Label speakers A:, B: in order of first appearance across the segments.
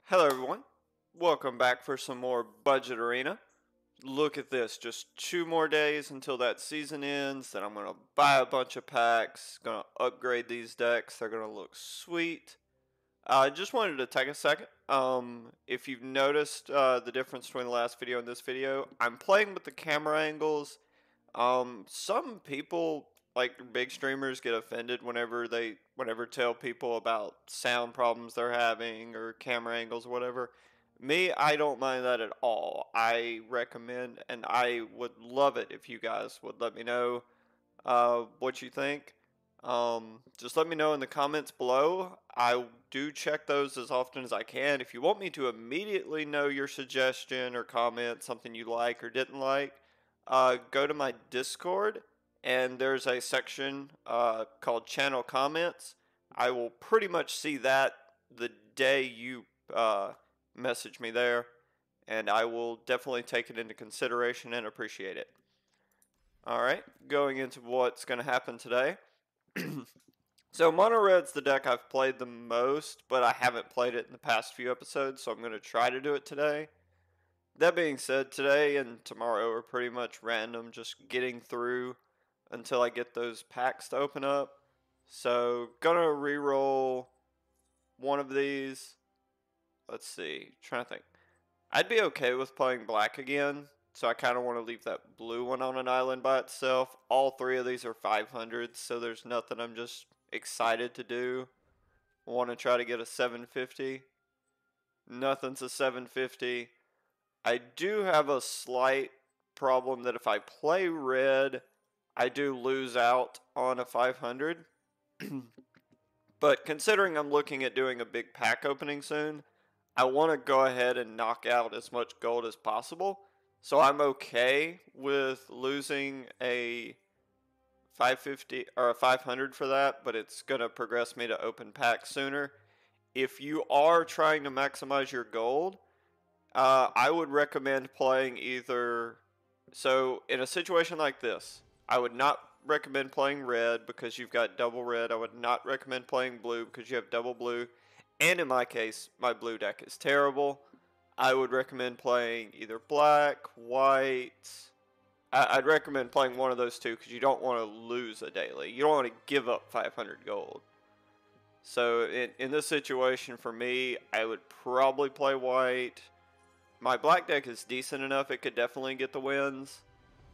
A: Hello everyone, welcome back for some more Budget Arena. Look at this, just 2 more days until that season ends, then I'm going to buy a bunch of packs, going to upgrade these decks, they're going to look sweet. I just wanted to take a second. If you've noticed the difference between the last video and this video, I'm playing with the camera angles. Some people, like big streamers, get offended whenever tell people about sound problems they're having or camera angles or whatever. Me, I don't mind that at all. I recommend and I would love it if you guys would let me know what you think. Just let me know in the comments below. I do check those as often as I can. If you want me to immediately know your suggestion or comment, something you like or didn't like, go to my Discord, and there's a section called Channel Comments. I will pretty much see that the day you message me there, and I will definitely take it into consideration and appreciate it. Alright, going into what's going to happen today. So Mono Red's the deck I've played the most, but I haven't played it in the past few episodes, so I'm going to try to do it today. That being said, today and tomorrow are pretty much random, just getting through until I get those packs to open up. So, gonna re-roll one of these. Let's see, trying to think. I'd be okay with playing black again, so I kind of want to leave that blue one on an island by itself. All three of these are 500s, so there's nothing I'm just excited to do. Want to try to get a 750. Nothing's a 750. I do have a slight problem that if I play red, I do lose out on a 500. But considering I'm looking at doing a big pack opening soon, I want to go ahead and knock out as much gold as possible. So I'm okay with losing a 550 or a 500 for that, but it's going to progress me to open packs sooner. If you are trying to maximize your gold, I would recommend playing either. So in a situation like this, I would not recommend playing red because you've got double red. I would not recommend playing blue because you have double blue. And in my case, my blue deck is terrible. I would recommend playing either black, white. I'd recommend playing one of those two because you don't want to lose a daily. You don't want to give up 500 gold. So in this situation for me, I would probably play white. My black deck is decent enough, it could definitely get the wins.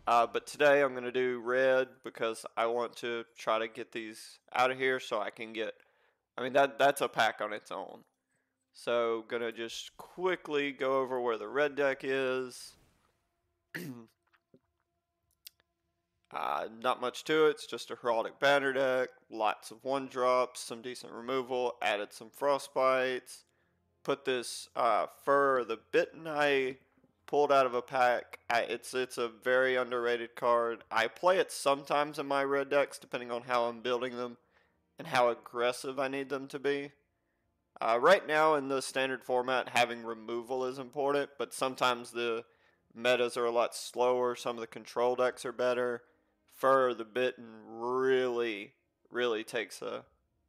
A: But today I'm going to do red because I want to try to get these out of here so I can get... I mean, that's a pack on its own. So, going to just quickly go over where the red deck is. Not much to it, it's just a heraldic banner deck, lots of 1-drops, some decent removal, added some frostbites, put this Fur, the Bitten Eye, pulled out of a pack. It's a very underrated card. I play it sometimes in my red decks depending on how I'm building them and how aggressive I need them to be. Right now in the standard format, having removal is important, but sometimes the metas are a lot slower, some of the control decks are better. Fur, the Bitten, really takes a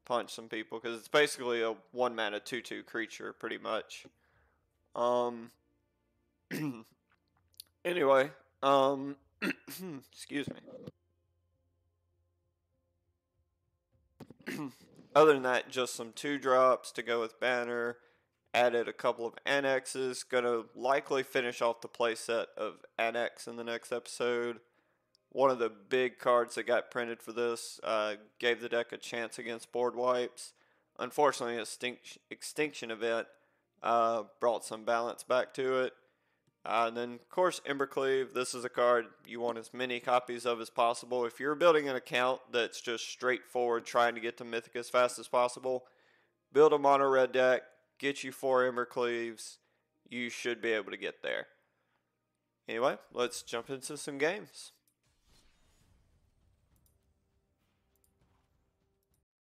A: punch some people because it's basically a 1-mana 2/2 creature pretty much. Anyway, excuse me. Other than that, just some 2-drops to go with banner. Added a couple of annexes. Gonna likely finish off the playset of annex in the next episode. One of the big cards that got printed for this gave the deck a chance against board wipes. Unfortunately, an extinction event brought some balance back to it. And then, of course, Embercleave. This is a card you want as many copies of as possible. If you're building an account that's just straightforward, trying to get to Mythic as fast as possible, build a mono red deck, get you 4 Embercleaves. You should be able to get there. Anyway, let's jump into some games.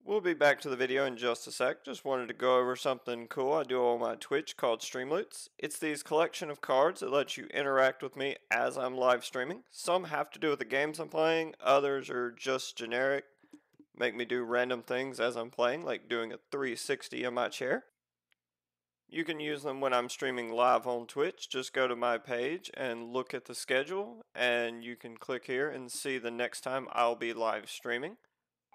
A: We'll be back to the video in just a sec. Just wanted to go over something cool I do on my Twitch called Steamloots. It's these collection of cards that let you interact with me as I'm live streaming. Some have to do with the games I'm playing, others are just generic. Make me do random things as I'm playing, like doing a 360 in my chair. You can use them when I'm streaming live on Twitch. Just go to my page and look at the schedule, and you can click here and see the next time I'll be live streaming.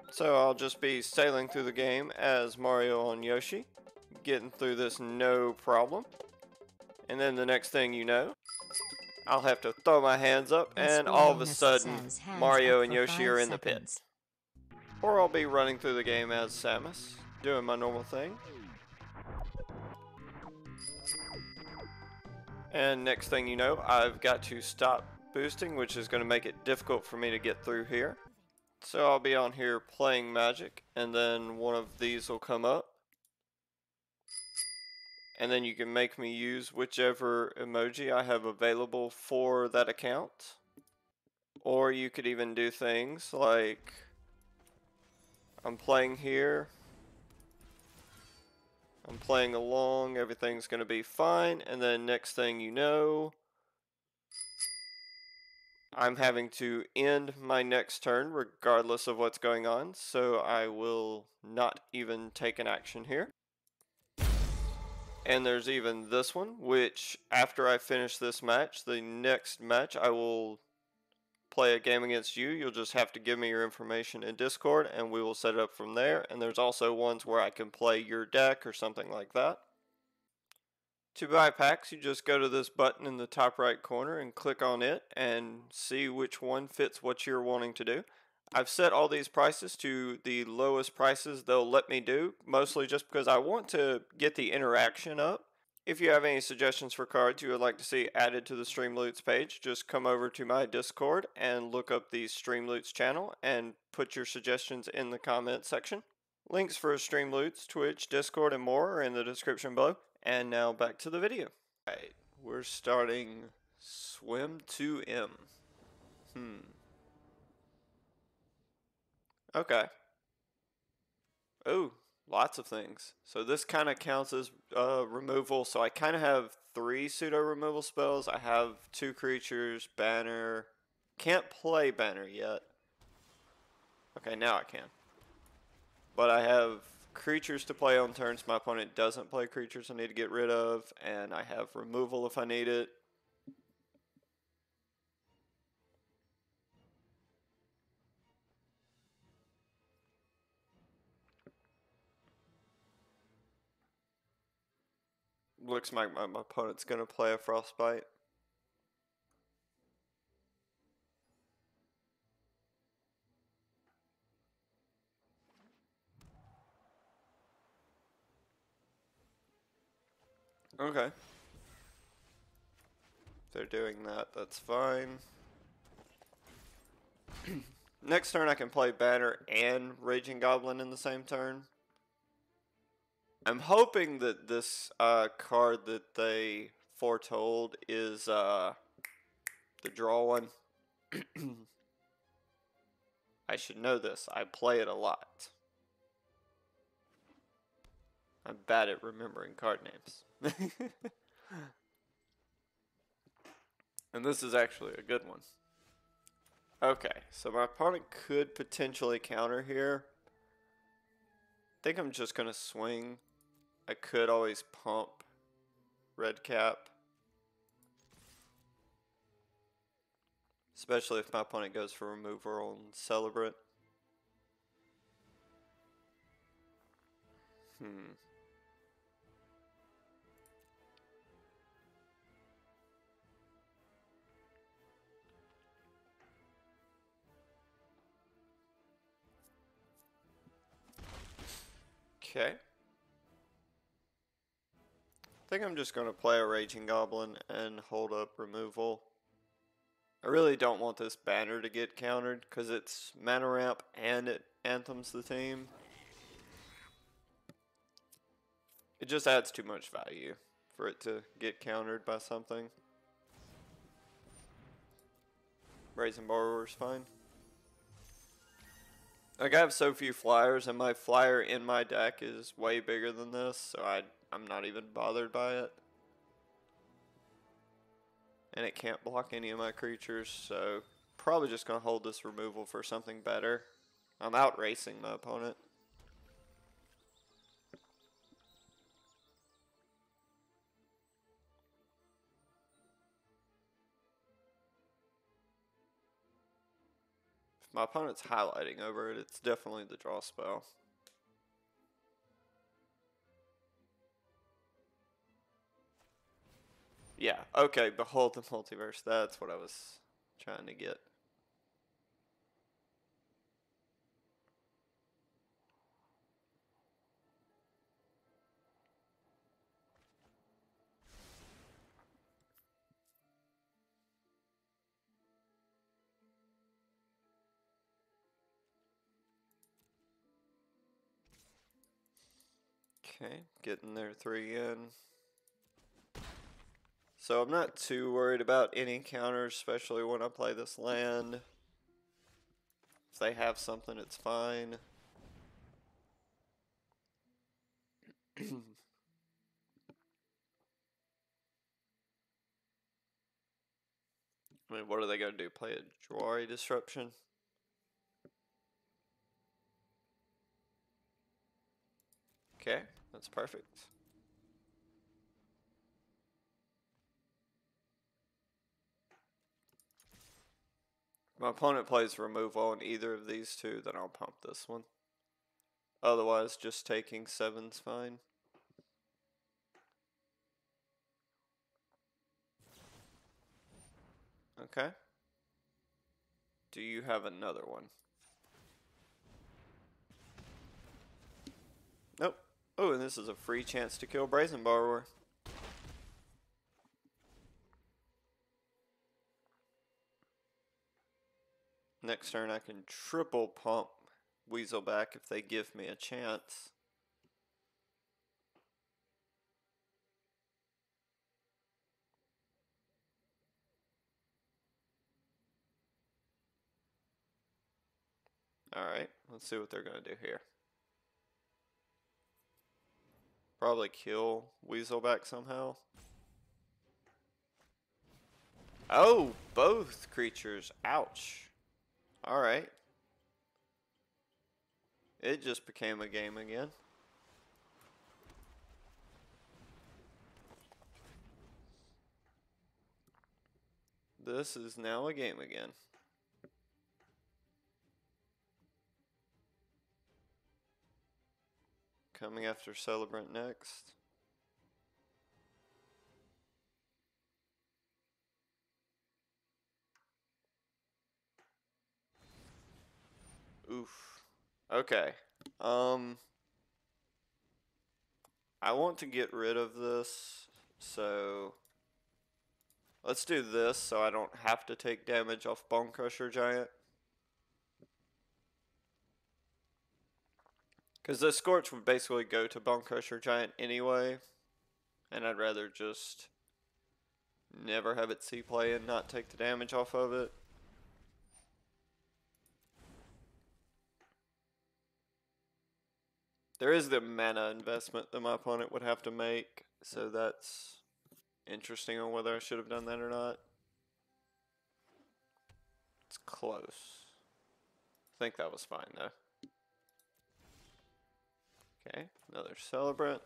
A: So I'll just be sailing through the game as Mario and Yoshi, getting through this no problem. And then the next thing you know, I'll have to throw my hands up, and all of a sudden, Mario and Yoshi are in the pit. Or I'll be running through the game as Samus, doing my normal thing. And next thing you know, I've got to stop boosting, which is going to make it difficult for me to get through here. So I'll be on here playing Magic, and then one of these will come up. And then you can make me use whichever emoji I have available for that account. Or you could even do things like, I'm playing here, I'm playing along, everything's going to be fine, and then next thing you know, I'm having to end my next turn regardless of what's going on, so I will not even take an action here. And there's even this one, which after I finish this match, the next match I will play a game against you. You'll just have to give me your information in Discord and we will set it up from there. And there's also ones where I can play your deck or something like that. To buy packs, you just go to this button in the top right corner and click on it and see which one fits what you're wanting to do. I've set all these prices to the lowest prices they'll let me do, mostly just because I want to get the interaction up. If you have any suggestions for cards you would like to see added to the Steamloots page, just come over to my Discord and look up the Steamloots channel and put your suggestions in the comment section. Links for Steamloots, Twitch, Discord, and more are in the description below. And now back to the video. Alright, we're starting Swim 2M. Okay. Oh, lots of things. So this kind of counts as removal. So I kind of have 3 pseudo removal spells. I have 2 creatures, banner. Can't play banner yet. Okay, now I can. But I have creatures to play on turns my opponent doesn't play creatures I need to get rid of. And I have removal if I need it. Looks like my opponent's going to play a Frostbite. Okay. If they're doing that, that's fine. Next turn I can play Banner and Raging Goblin in the same turn. I'm hoping that this card that they foretold is the draw one. I should know this. I play it a lot. I'm bad at remembering card names. And this is actually a good one. Okay, so my opponent could potentially counter here. I think I'm just going to swing. I could always pump red cap. Especially if my opponent goes for removal on Celebrant. Okay. I think I'm just going to play a Raging Goblin and hold up removal. I really don't want this banner to get countered because it's mana ramp and it anthems the team. It just adds too much value for it to get countered by something. Brazen Borrower's fine. Like, I have so few flyers, and my flyer in my deck is way bigger than this, so I'm not even bothered by it. And it can't block any of my creatures, so probably just going to hold this removal for something better. I'm out racing my opponent. My opponent's highlighting over it. It's definitely the draw spell. Yeah, okay, Behold the Multiverse. That's what I was trying to get. Okay, getting their 3 in. So I'm not too worried about any counters, especially when I play this land. If they have something, it's fine. I mean, what are they going to do? Play a Jwari Disruption? Okay, that's perfect. My opponent plays removal on either of these two, then I'll pump this one. Otherwise, just taking 7's fine. Okay. Do you have another one? Nope. Oh, and this is a free chance to kill Brazen Borrower. Next turn I can triple pump Weasel back if they give me a chance. Alright, let's see what they're going to do here. Probably kill Weasel back somehow. Oh, both creatures. Ouch. Alright. It just became a game again. This is now a game again. Coming after Celebrant next. Oof. Okay. I want to get rid of this, so let's do this so I don't have to take damage off Bone Crusher Giant. Because the Scorch would basically go to Bone Crusher Giant anyway, and I'd rather just never have it see play and not take the damage off of it. There is the mana investment that my opponent would have to make, so that's interesting on whether I should have done that or not. It's close. I think that was fine though. Okay, another Celebrant.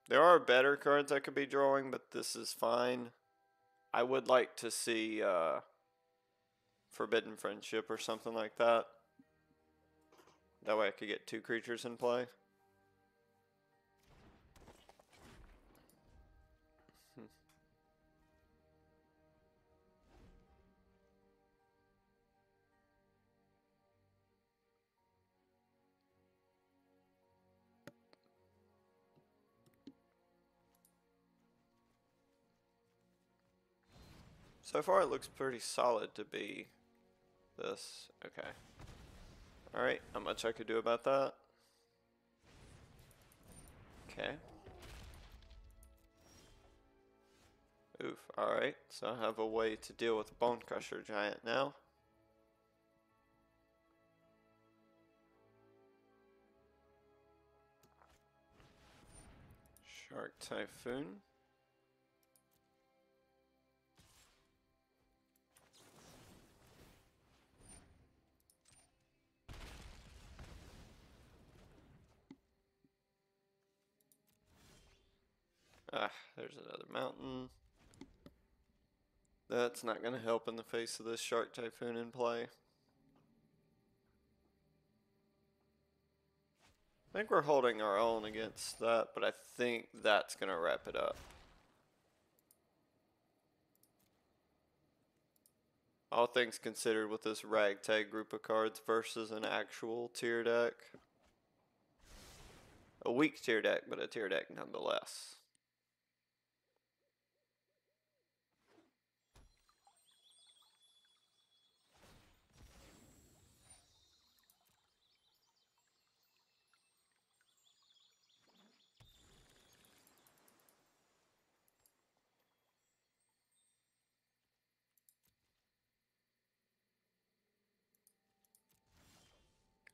A: There are better cards I could be drawing, but this is fine. I would like to see Forbidden Friendship or something like that. That way I could get 2 creatures in play. So far it looks pretty solid to be this. Okay. Alright, not much I could do about that. Okay. Oof, alright. So I have a way to deal with Bone Crusher Giant now. Shark Typhoon. Ah, there's another mountain. That's not going to help in the face of this Shark Typhoon in play. I think we're holding our own against that, but I think that's going to wrap it up. All things considered with this ragtag group of cards versus an actual tier deck. A weak tier deck, but a tier deck nonetheless.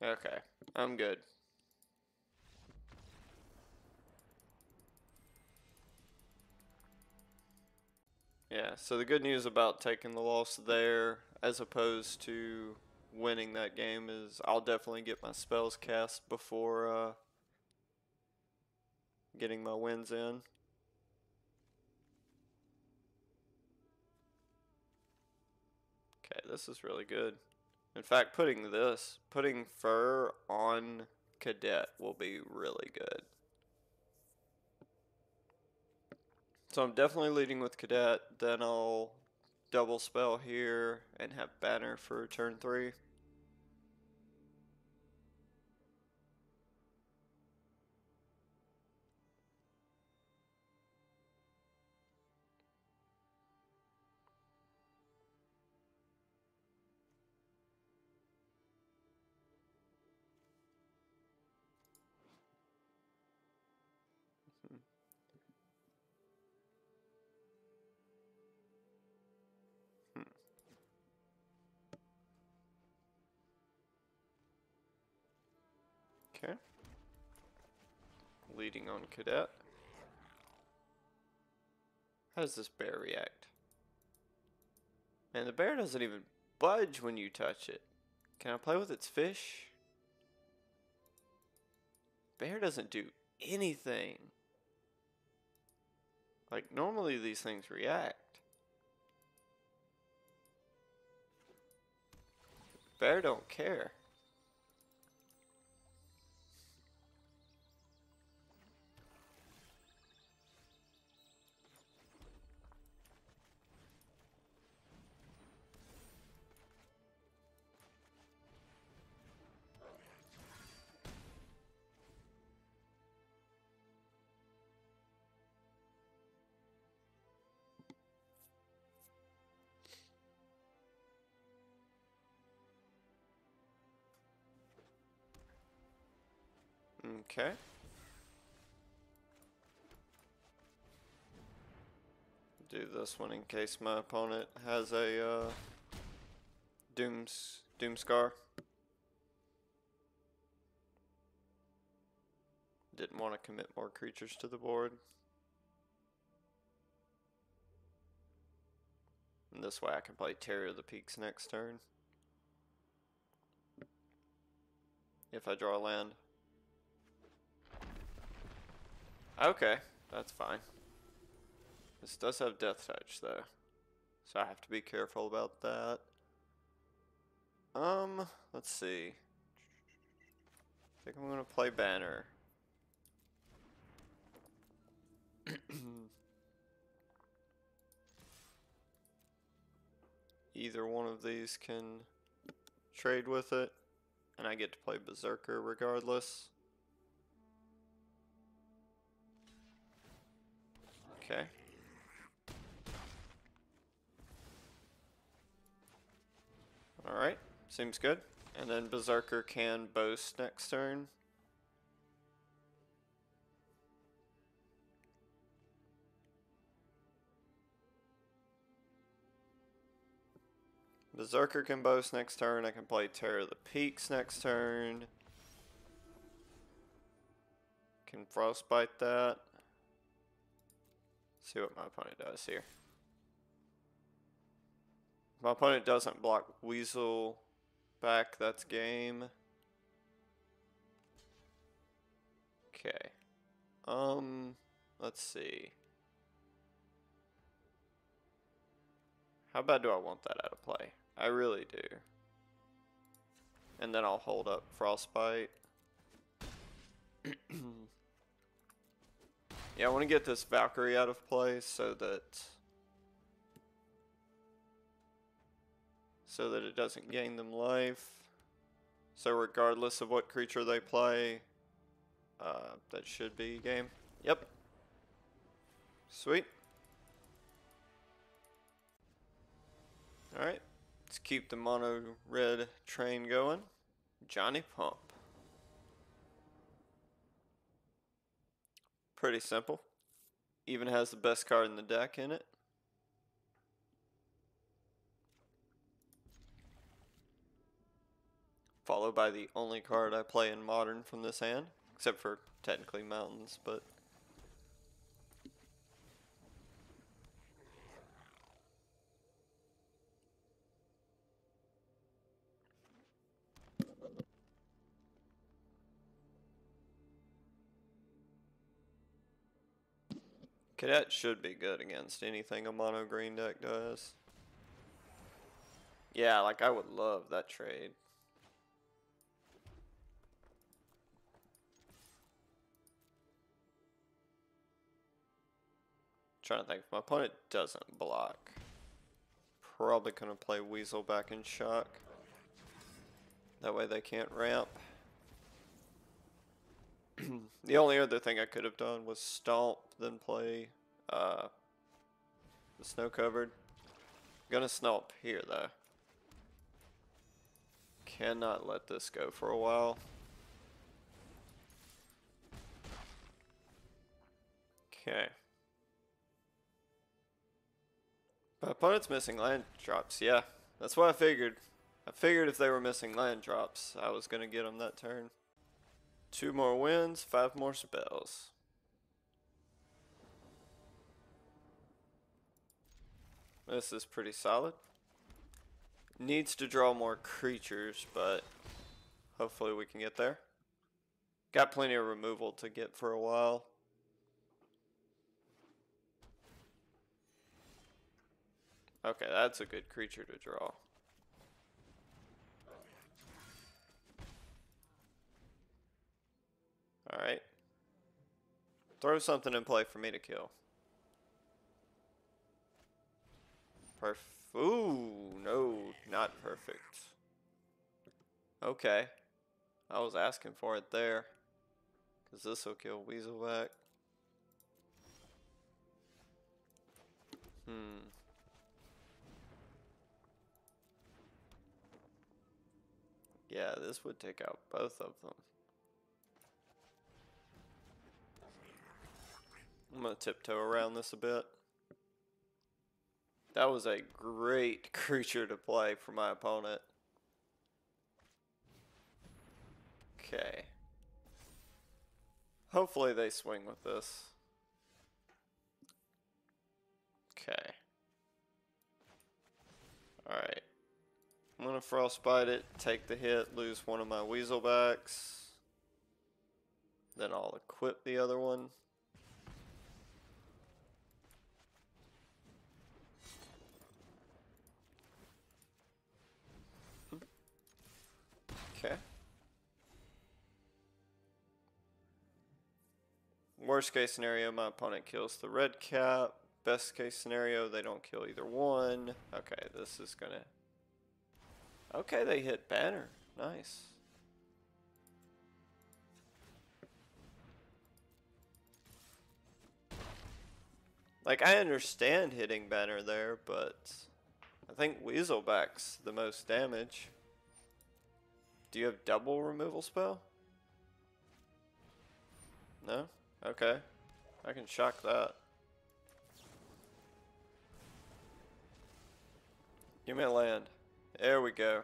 A: Okay, I'm good. Yeah, so the good news about taking the loss there as opposed to winning that game is I'll definitely get my spells cast before getting my wins in. Okay, this is really good. In fact, putting Fur on Cadet will be really good. So I'm definitely leading with Cadet, then I'll double spell here and have Banner for turn 3. Okay. Leading on Cadet. How does this bear react? Man, the bear doesn't even budge when you touch it. Can I play with its fish? Bear doesn't do anything. Like, normally these things react. Bear don't care. Okay. Do this one in case my opponent has a Doomscar. Didn't want to commit more creatures to the board. And this way I can play Terror of the Peaks next turn. If I draw a land. Okay, that's fine. This does have Death Touch though, so I have to be careful about that. Let's see. I think I'm gonna play Banner. Either one of these can trade with it, and I get to play Berserker regardless. Okay. Alright, seems good. And then Berserker can boast next turn. Berserker can boast next turn. I can play Terror of the Peaks next turn. Can Frostbite that. See what my opponent does here. If my opponent doesn't block Weasel back, that's game. Okay. Let's see. How bad do I want that out of play? I really do. And then I'll hold up Frostbite. Yeah, I want to get this Valkyrie out of play so that it doesn't gain them life. So regardless of what creature they play, that should be game. Yep. Sweet. Alright. Let's keep the mono red train going. Johnny Pump. Pretty simple. Even has the best card in the deck in it. Followed by the only card I play in Modern from this hand. Except for technically Mountains, but... Cadet should be good against anything a mono green deck does. Yeah, like I would love that trade. Trying to think, if my opponent doesn't block, probably gonna play Weasel back in shock. That way they can't ramp. The only other thing I could have done was stomp, then play the snow covered. Gonna stomp here though. Cannot let this go for a while. Okay. My opponent's missing land drops. Yeah, that's what I figured. I figured if they were missing land drops, I was gonna get them that turn. 2 more wins, 5 more spells. This is pretty solid. Needs to draw more creatures, but hopefully we can get there. Got plenty of removal to get for a while. Okay, that's a good creature to draw. Alright. Throw something in play for me to kill. Ooh, no, not perfect. Okay. I was asking for it there. Because this will kill Weaselback. Yeah, this would take out both of them. I'm going to tiptoe around this a bit. That was a great creature to play for my opponent. Okay. Hopefully they swing with this. Okay. Alright. I'm going to Frostbite it, take the hit, lose one of my Weaselbacks. Then I'll equip the other one. Okay. Worst case scenario, my opponent kills the red cap. Best case scenario, they don't kill either one. Okay, this is gonna... Okay, they hit banner. Nice. Like, I understand hitting banner there, but I think Weaselback's the most damage. Do you have double removal spell? No? Okay. I can shock that. Give me a land. There we go.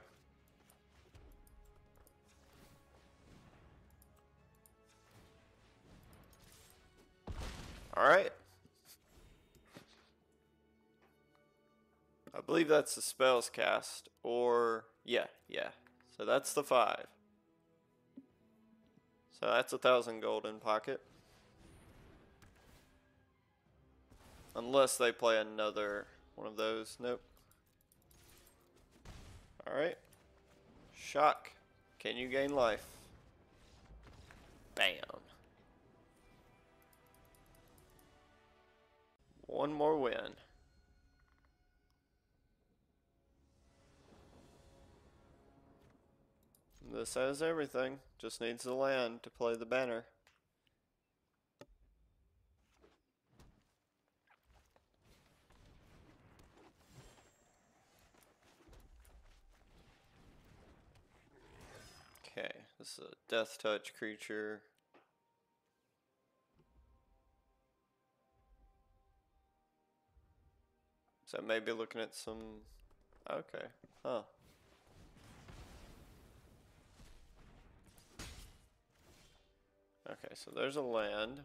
A: Alright. I believe that's the spells cast, or... Yeah. So that's the 5. So that's 1,000 gold in pocket. Unless they play another one of those. Nope. Alright. Shock. Can you gain life? Bam. One more win. This has everything. Just needs the land to play the banner. Okay, this is a death touch creature. So maybe looking at some... Okay, huh. Okay, so there's a land.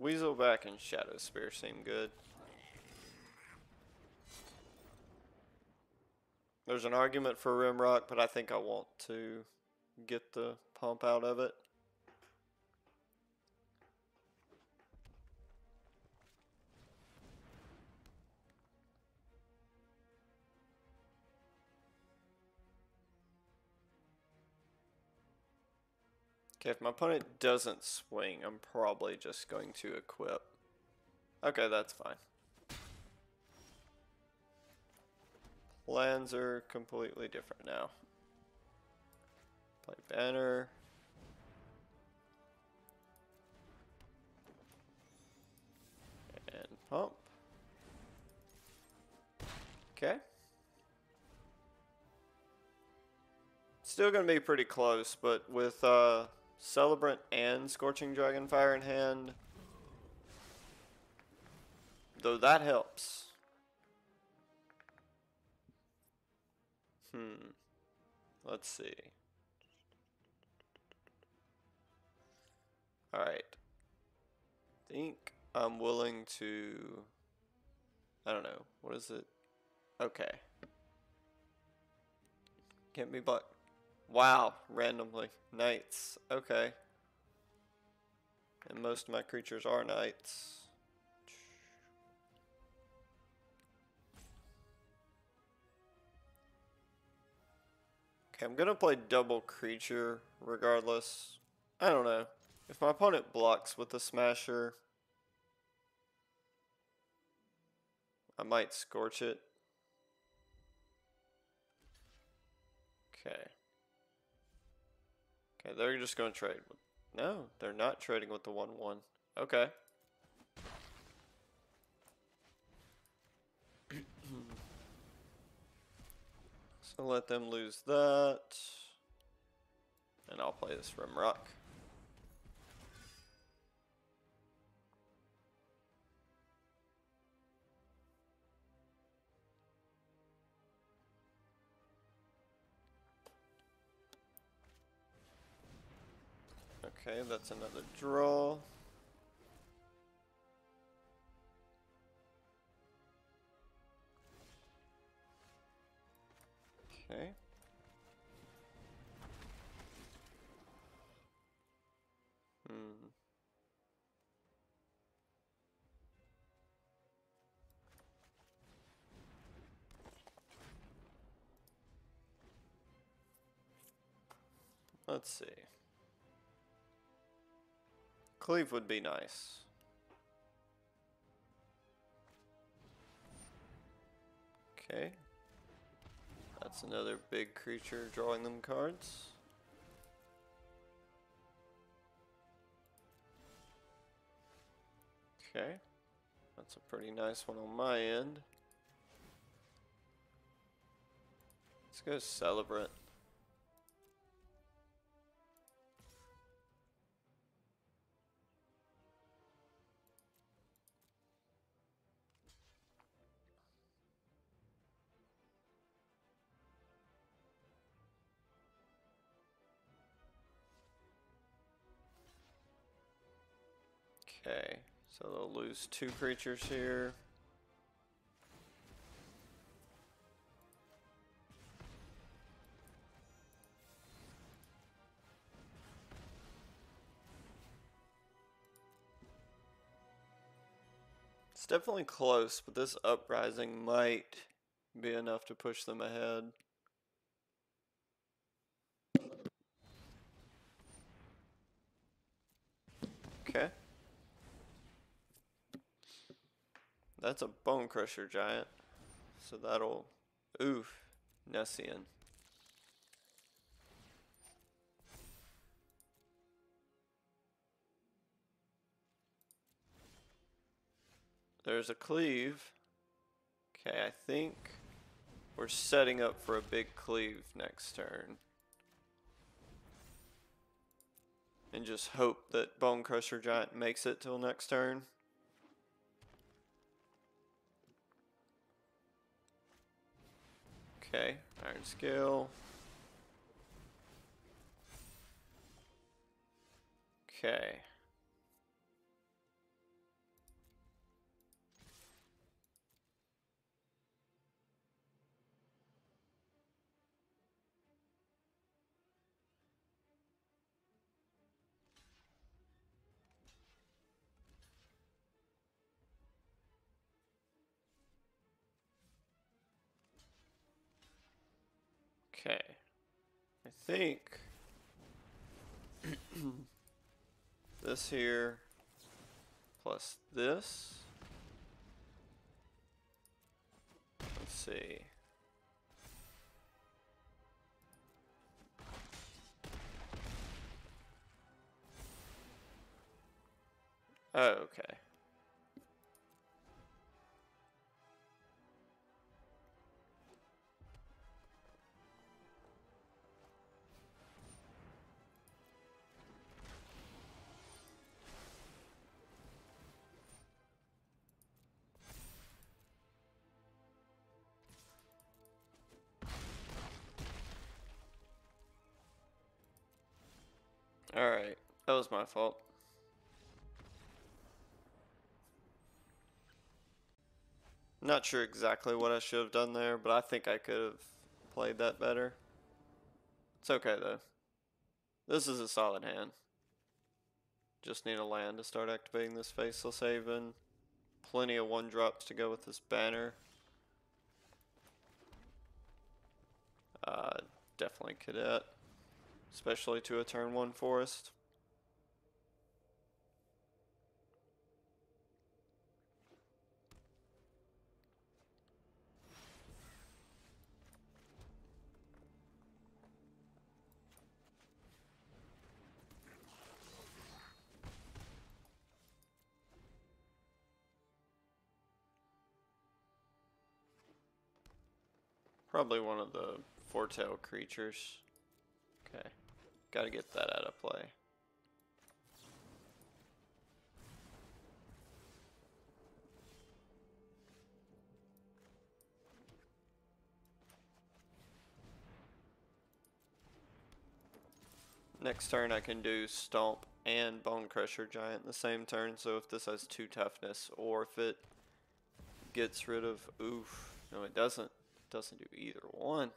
A: Weaselback and Shadow Spear seem good. There's an argument for Rimrock, but I think I want to get the pump out of it. Okay, if my opponent doesn't swing, I'm probably just going to equip. Okay, that's fine. Plans are completely different now. Play banner. And pump. Okay. Still gonna be pretty close, but with Celebrant and Scorching Dragonfire in hand, though that helps. Let's see. Alright. Think I'm willing to... I don't know. What is it? Okay. Can't be blocked. Wow. Randomly. Knights. Okay. And most of my creatures are knights. Okay, I'm gonna play double creature regardless. I don't know. If my opponent blocks with the Smasher, I might Scorch it. Okay. Okay, they're just gonna trade. No, they're not trading with the 1/1. Okay. So let them lose that. And I'll play this Rimrock. Okay, that's another draw. Okay. Let's see. Cleave would be nice. Okay. That's another big creature drawing them cards. Okay. That's a pretty nice one on my end. Let's go Celebrant. Okay, so they'll lose 2 creatures here. It's definitely close, but this Uprising might be enough to push them ahead. Okay. That's a Bone Crusher Giant. So that'll... Oof. Nessian. There's a cleave. Okay, I think we're setting up for a big cleave next turn. And just hope that Bone Crusher Giant makes it till next turn. Okay, Iron Scale. Okay. Okay. I think this here plus this. Let's see. Oh, okay. Alright, that was my fault. Not sure exactly what I should have done there, but I think I could have played that better. It's okay though. This is a solid hand. Just need a land to start activating this Faceless Haven. Plenty of 1-drops to go with this banner. Definitely Cadet. Especially to a turn 1 forest. Probably one of the four-tail creatures. Okay, gotta get that out of play. Next turn I can do Stomp and Bone Crusher Giant in the same turn, so if this has 2 toughness, or if it gets rid of... Oof. No, it doesn't. It doesn't do either one.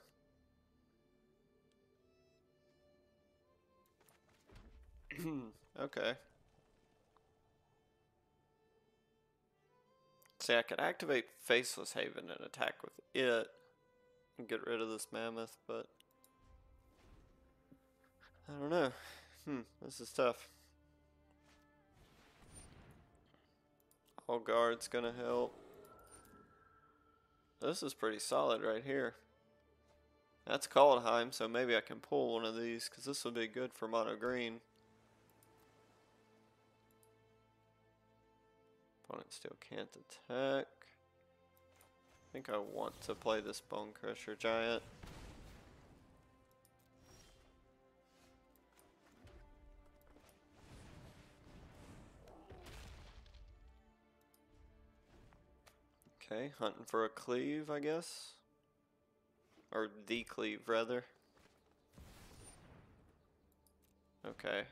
A: Okay. See, I could activate Faceless Haven and attack with it and get rid of this mammoth, but I don't know. This is tough. All guard's gonna help. This is pretty solid right here. That's Kaldheim, so maybe I can pull one of these, because this will be good for mono green. Opponent still can't attack. I think I want to play this Bone Crusher Giant. Okay, hunting for a cleave, I guess. Or the cleave, rather. Okay.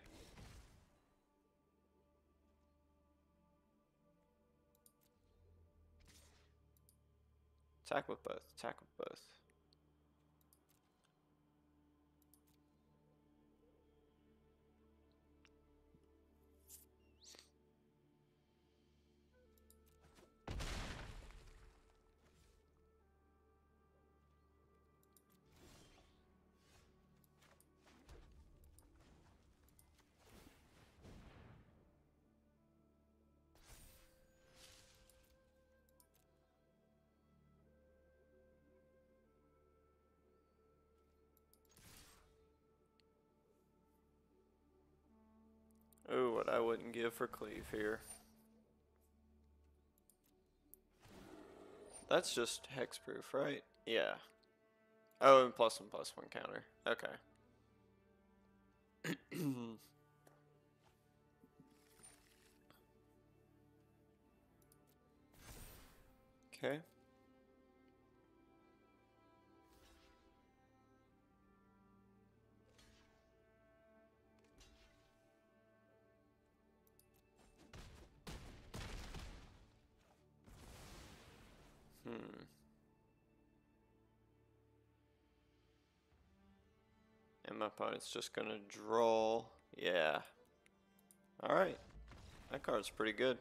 A: Attack with both. Attack with both. what I wouldn't give for cleave here. That's just hexproof, right? Yeah. Oh, and +1/+1 counter. Okay. Okay. And my opponent's just gonna draw. Yeah. Alright. That card's pretty good.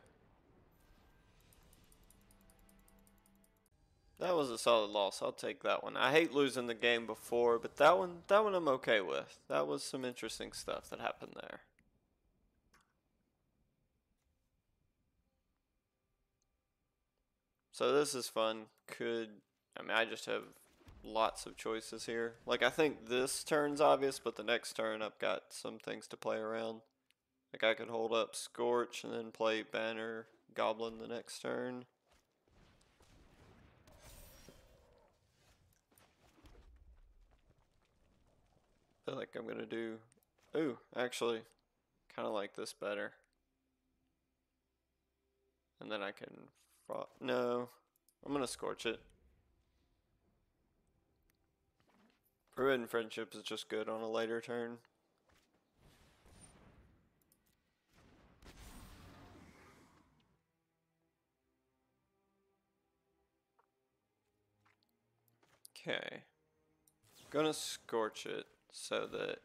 A: That was a solid loss. I'll take that one. I hate losing the game before, but that one I'm okay with. That was some interesting stuff that happened there. So this is fun. I mean, I just have lots of choices here. Like, I think this turn's obvious, but the next turn I've got some things to play around. Like, I could hold up Scorch and then play Banner Goblin the next turn. I feel like I'm gonna do... Ooh, actually, kind of like this better. And then I can... No, I'm gonna Scorch it. Forbidden Friendship is just good on a later turn. Okay. Gonna Scorch it so that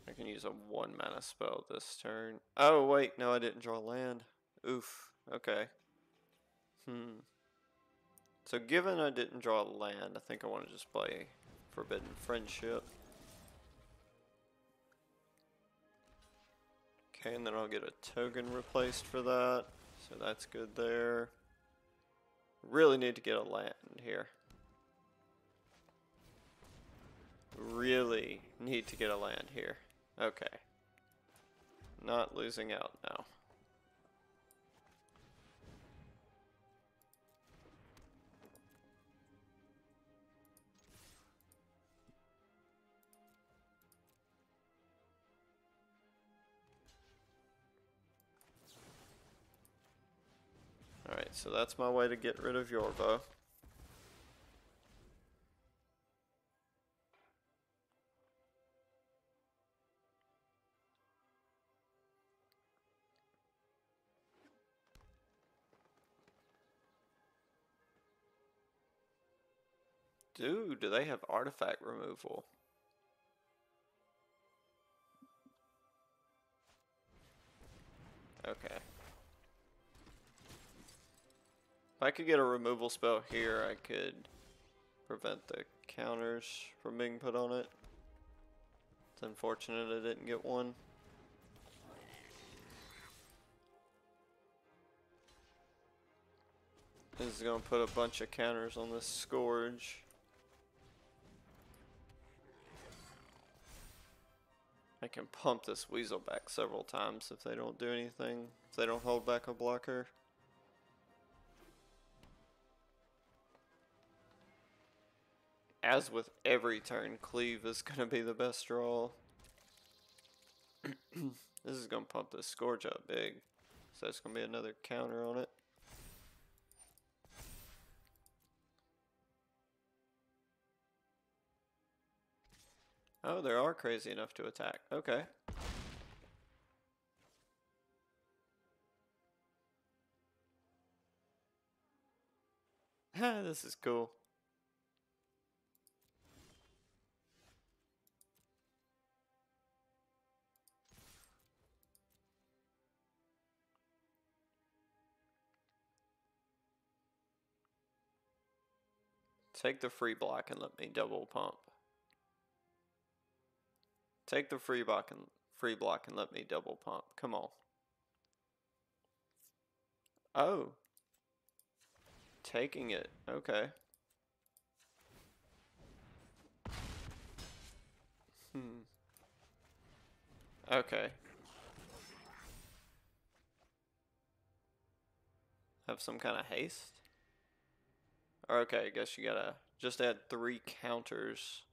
A: I can use a 1 mana spell this turn. Oh, wait, no, I didn't draw land. Oof, okay. So given I didn't draw land, I think I want to just play Forbidden Friendship. Okay, and then I'll get a token replaced for that. So that's good there. Really need to get a land here. Really need to get a land here. Okay. Not losing out now. Alright, so that's my way to get rid of Yorvo. Dude, do they have artifact removal? Okay. If I could get a removal spell here, I could prevent the counters from being put on it. It's unfortunate I didn't get one. This is going to put a bunch of counters on this Scourge. I can pump this Weasel back several times if they don't do anything. If they don't hold back a blocker. As with every turn, Cleave is going to be the best draw. This is going to pump this Scourge up big. So it's going to be another counter on it. Oh, they are crazy enough to attack. Okay. This is cool. Take the free block and let me double pump. Take the free block and let me double pump. Come on. Oh. Taking it. Okay. Okay. Have some kind of haste? Or okay, I guess you gotta just add 3 counters.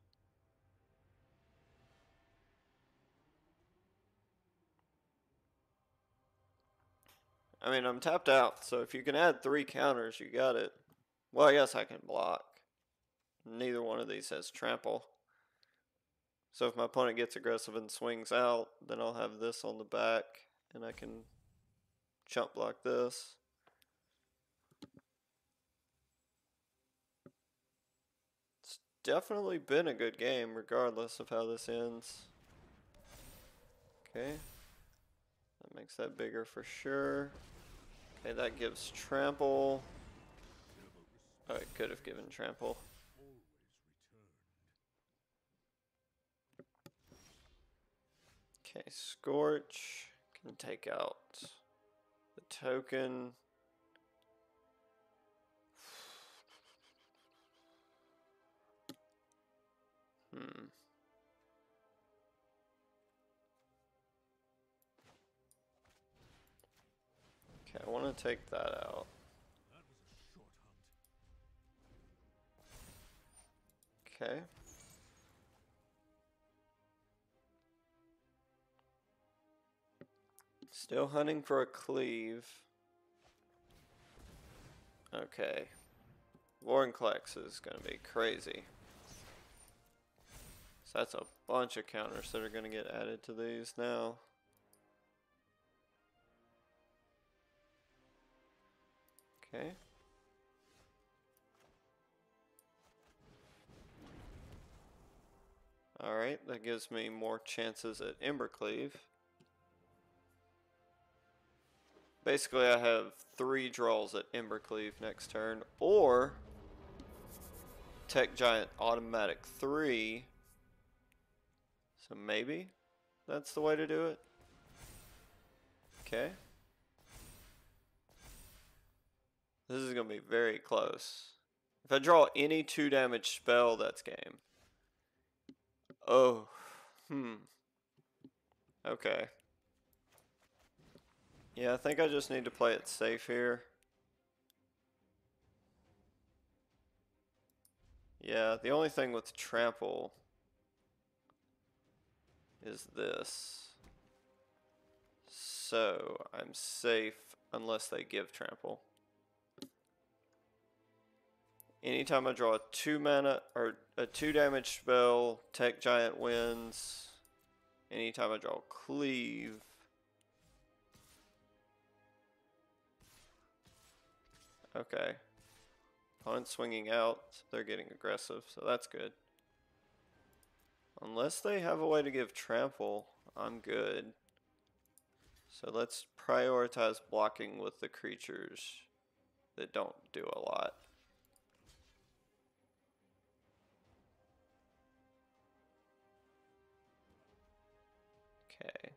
A: I mean, I'm tapped out, so if you can add 3 counters, you got it. Well, I guess I can block. Neither one of these has trample. So if my opponent gets aggressive and swings out, then I'll have this on the back, and I can chump block this. It's definitely been a good game, regardless of how this ends. Okay. That makes that bigger for sure. Okay, that gives trample. Oh, it could have given trample. Okay, Scorch can take out the token. Okay, I want to take that out. Okay. Still hunting for a cleave. Okay. Vorinclex is going to be crazy. So that's a bunch of counters that are going to get added to these now. Okay. Alright, that gives me more chances at Embercleave. Basically, I have 3 draws at Embercleave next turn, or Tech Giant automatic 3. So maybe that's the way to do it. Okay. This is going to be very close. If I draw any 2 damage spell, that's game. Oh. Okay. Yeah, I think I just need to play it safe here. Yeah, the only thing with trample is this. So, I'm safe unless they give trample. Anytime I draw a 2 mana or a 2 damage spell, Tech Giant wins. Anytime I draw Cleave. Okay. Opponent swinging out, they're getting aggressive, so that's good. Unless they have a way to give trample, I'm good. So let's prioritize blocking with the creatures that don't do a lot. Okay.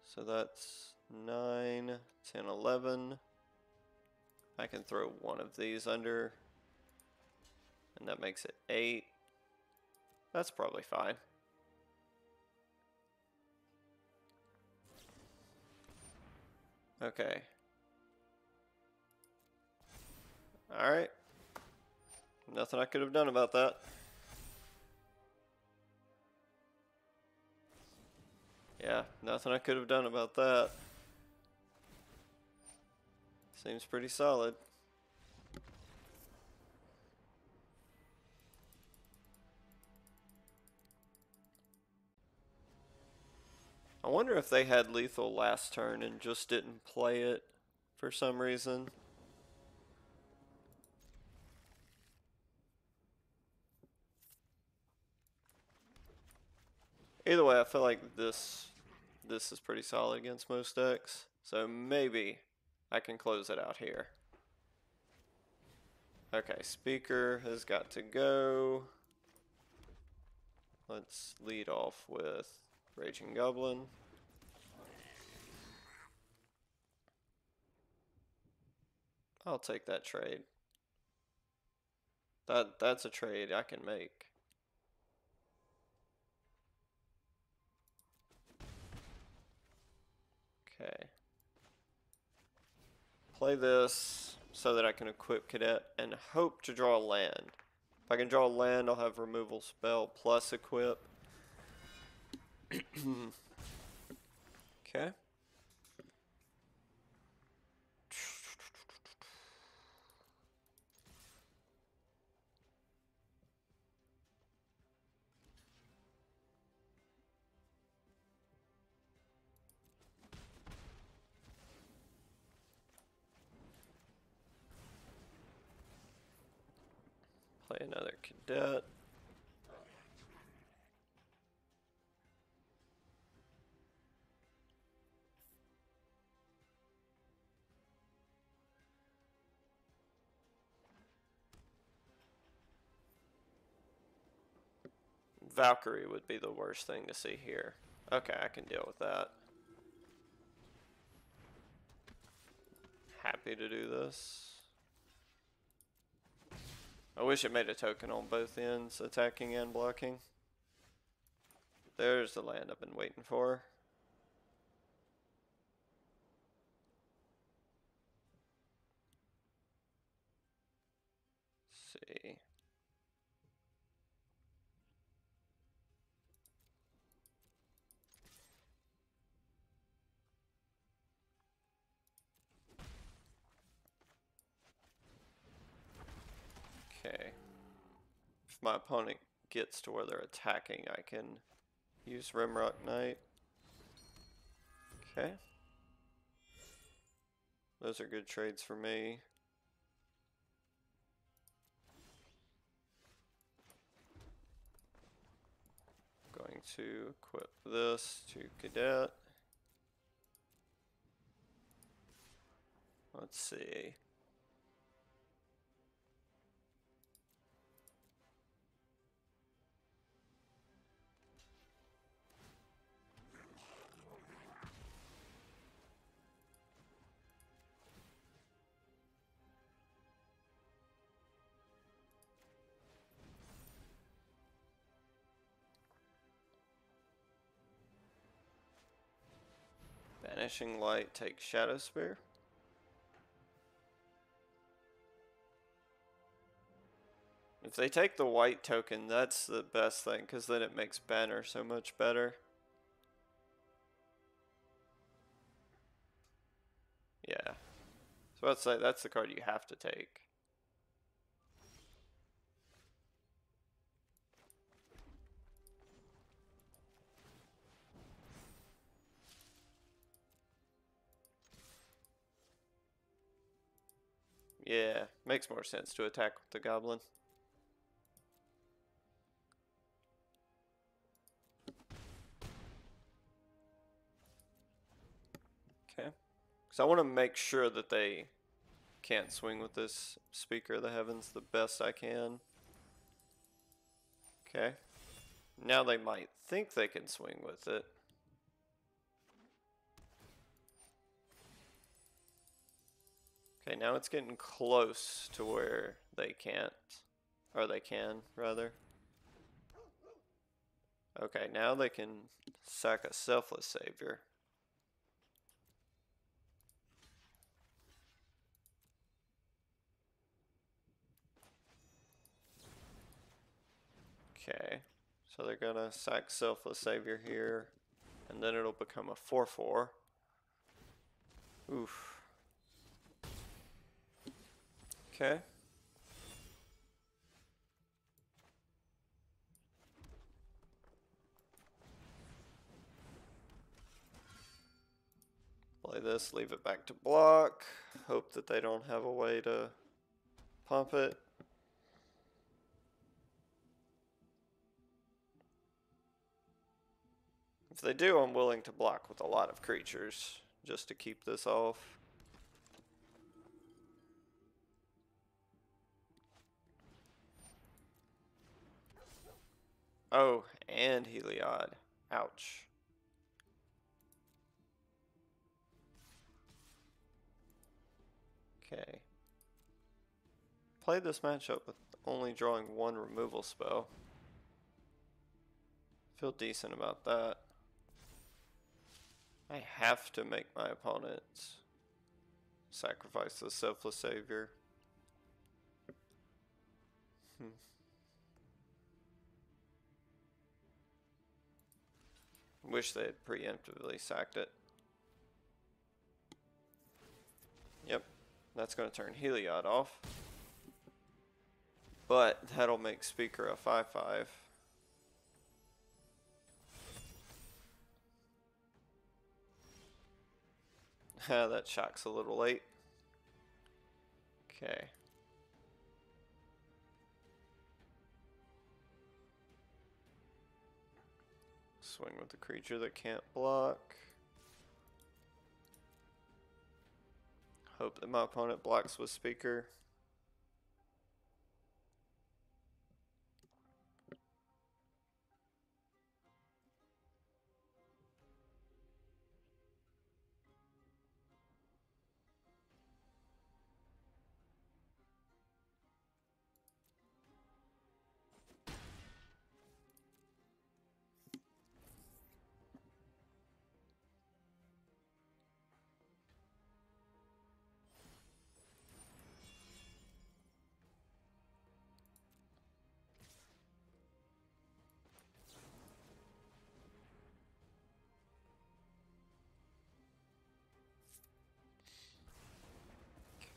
A: So that's 9, 10, 11. I can throw one of these under, and that makes it 8. That's probably fine. Okay. Alright. Nothing I could have done about that. Yeah, nothing I could have done about that. Seems pretty solid. I wonder if they had lethal last turn and just didn't play it for some reason. Either way, I feel like this is pretty solid against most decks. So maybe I can close it out here. Okay, Speaker has got to go. Let's lead off with Raging Goblin. I'll take that trade. That's a trade I can make. Play this so that I can equip Cadet and hope to draw a land. If I can draw a land, I'll have removal spell plus equip. Okay. Play another Cadet. Valkyrie would be the worst thing to see here. Okay, I can deal with that. Happy to do this. I wish it made a token on both ends, attacking and blocking. There's the land I've been waiting for. Let's see. Okay. If my opponent gets to where they're attacking, I can use Rimrock Knight. Okay. Those are good trades for me. Going to equip this to Cadet. Let's see. Vanishing Light takes Shadow Spear. If they take the white token, that's the best thing, because then it makes banner so much better. Yeah. So I'd say that's the card you have to take. Yeah, makes more sense to attack with the Goblin. Okay. Because I want to make sure that they can't swing with this Speaker of the Heavens the best I can. Okay. Now they might think they can swing with it. Okay, now it's getting close to where they can't. Or they can, rather. Okay, now they can sack a Selfless Savior. Okay, so they're gonna sack Selfless Savior here, and then it'll become a 4/4. Oof. Okay. Play this, leave it back to block. Hope that they don't have a way to pump it. If they do, I'm willing to block with a lot of creatures just to keep this off. Oh, and Heliod. Ouch. Okay. Play this matchup with only drawing one removal spell. Feel decent about that. I have to make my opponents Sacrifice the selfless savior. Wish they had preemptively sacked it. Yep, that's going to turn Heliod off. But that'll make Speaker a 5/5. That shock's a little late. Okay. Swing with the creature that can't block. Hope that my opponent blocks with Speaker.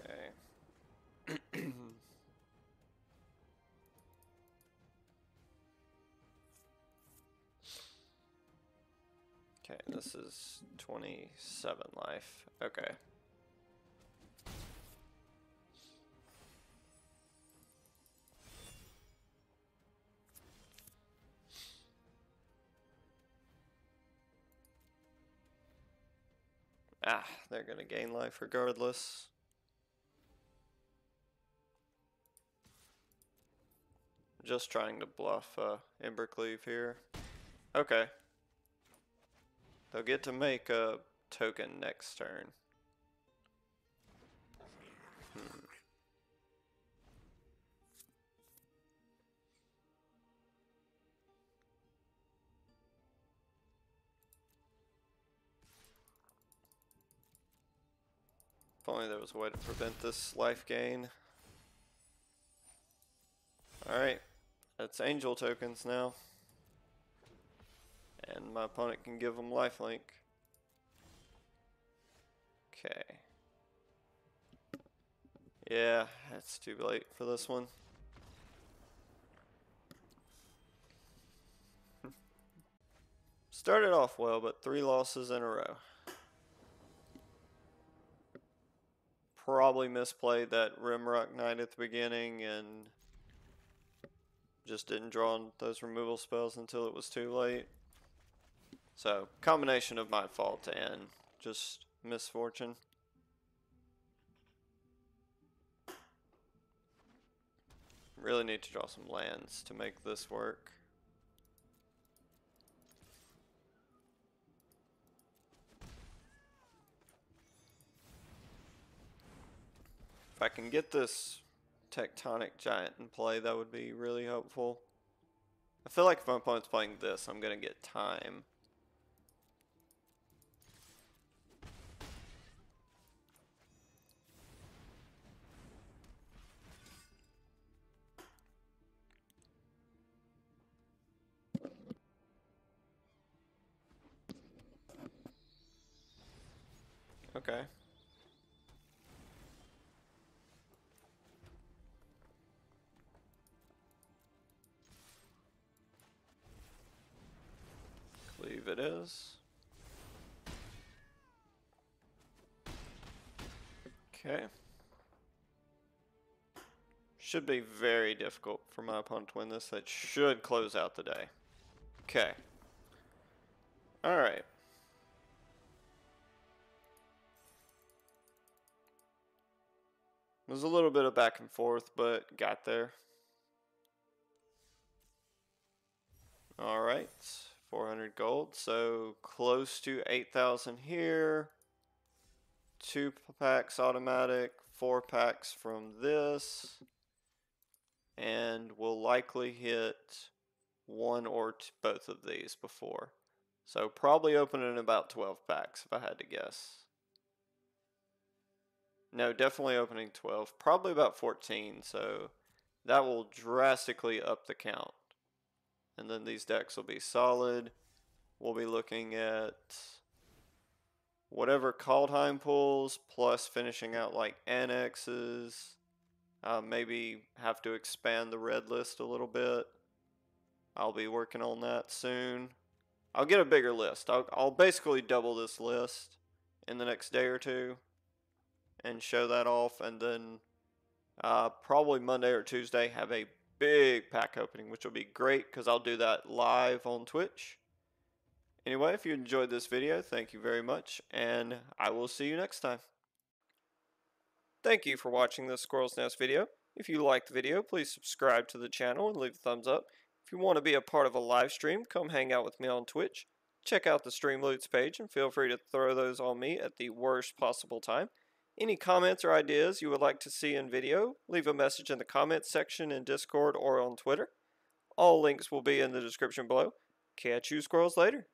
A: Okay. Okay, this is 27 life. Okay. Ah, they're gonna gain life regardless. Just trying to bluff Embercleave here. Okay. They'll get to make a token next turn. If only there was a way to prevent this life gain. Alright, that's angel tokens now. And my opponent can give them lifelink. Okay. Yeah, it's too late for this one. Started off well, but 3 losses in a row. Probably misplayed that Rimrock Knight at the beginning and just didn't draw on those removal spells until it was too late. So, combination of my fault and just misfortune. Really need to draw some lands to make this work. If I can get this Tectonic Giant in play, that would be really helpful. I feel like if my opponent's playing this, I'm going to get time. Okay. Cleave it is. Okay. Should be very difficult for my opponent to win this. That should close out the day. Okay. Alright. It was a little bit of back and forth, but got there. Alright. 400 gold, so close to 8,000 here. 2 packs automatic, 4 packs from this. And we'll likely hit 1 or both of these before. So probably opening about 12 packs if I had to guess. No, definitely opening 12. Probably about 14, so that will drastically up the count. And then these decks will be solid. We'll be looking at whatever Kaldheim pulls, plus finishing out like annexes. Maybe have to expand the red list a little bit. I'll be working on that soon. I'll get a bigger list. I'll basically double this list in the next day or two and show that off. And then probably Monday or Tuesday have a big pack opening, which will be great because I'll do that live on Twitch. Anyway, if you enjoyed this video, thank you very much, and I will see you next time. Thank you for watching this Squirrel's Nest video. If you liked the video, please subscribe to the channel and leave a thumbs up. If you want to be a part of a live stream, come hang out with me on Twitch. Check out the Steamloots page and feel free to throw those on me at the worst possible time. Any comments or ideas you would like to see in video, leave a message in the comments section in Discord or on Twitter. All links will be in the description below. Catch you squirrels later.